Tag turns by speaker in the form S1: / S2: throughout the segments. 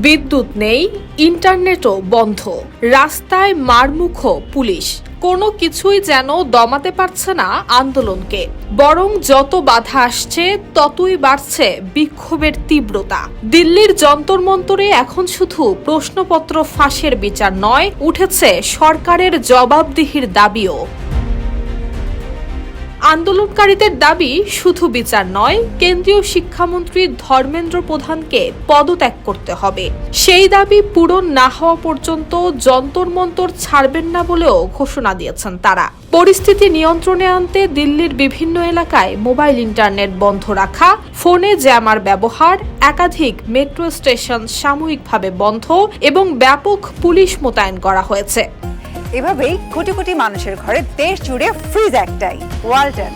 S1: বিদ্যুৎ নেই, ইন্টারনেটও বন্ধ, রাস্তায় মারমুখ পুলিশ। কোনো কিছুই যেন দমাতে পারছে না আন্দোলনকে, বরং যত বাধা আসছে ততই বাড়ছে বিক্ষোভের তীব্রতা। দিল্লির যন্তর মন্তরে এখন শুধু প্রশ্নপত্র ফাঁসের বিচার নয়, উঠেছে সরকারের জবাবদিহির দাবিও। আন্দোলনকারীদের দাবি শুধু বিচার নয়, কেন্দ্রীয় শিক্ষামন্ত্রী ধর্মেন্দ্র প্রধানকে পদত্যাগ করতে হবে। সেই দাবি পূরণ না হওয়া পর্যন্ত যন্তর মন্তর ছাড়বেন না বলেও ঘোষণা দিয়েছেন তারা। পরিস্থিতি নিয়ন্ত্রণে আনতে দিল্লির বিভিন্ন এলাকায় মোবাইল ইন্টারনেট বন্ধ রাখা, ফোনে জ্যামার ব্যবহার, একাধিক মেট্রো স্টেশন সাময়িকভাবে বন্ধ এবং ব্যাপক পুলিশ মোতায়েন করা হয়েছে।
S2: এভাবেই কোটি কোটি মানুষের ঘরে দেশ জুড়ে ফ্রিজ একটাই, ওয়ালটন।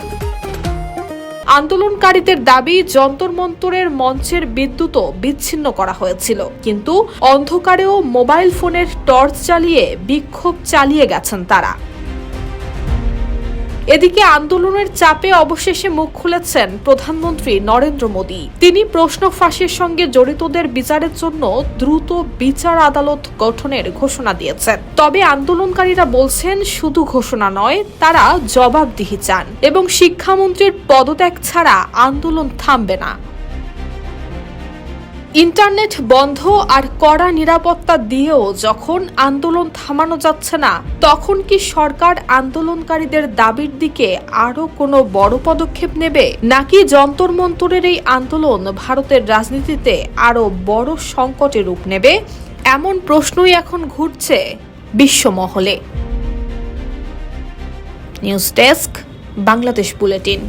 S1: আন্দোলনকারীদের দাবি, যন্তর মন্তরের মঞ্চের বিদ্যুৎও বিচ্ছিন্ন করা হয়েছিল, কিন্তু অন্ধকারেও মোবাইল ফোনের টর্চ জ্বালিয়ে বিক্ষোভ চালিয়ে গেছেন তারা। এদিকে আন্দোলনের চাপে অবশেষে মুখ খুলেছেন প্রধানমন্ত্রী নরেন্দ্র মোদী। তিনি প্রশ্ন ফাঁসের সঙ্গে জড়িতদের বিচারের জন্য দ্রুত বিচার আদালত গঠনের ঘোষণা দিয়েছেন। তবে আন্দোলনকারীরা বলছেন, শুধু ঘোষণা নয়, তারা জবাবদিহি চান এবং শিক্ষামন্ত্রীর পদত্যাগ ছাড়া আন্দোলন থামবে না। ইন্টারনেট বন্ধ আর কড়া নিরাপত্তা দিয়েও যখন আন্দোলন থামানো যাচ্ছে না, তখন কি সরকার আন্দোলনকারীদের দাবির দিকে আরো কোনো বড় পদক্ষেপ নেবে, নাকি যন্তর মন্তরের এই আন্দোলন ভারতের রাজনীতিতে আরো বড় সংকটে রূপ নেবে? এমন প্রশ্নই এখন ঘুরছে বিশ্বমহলে। News desk, Bangladesh bulletin.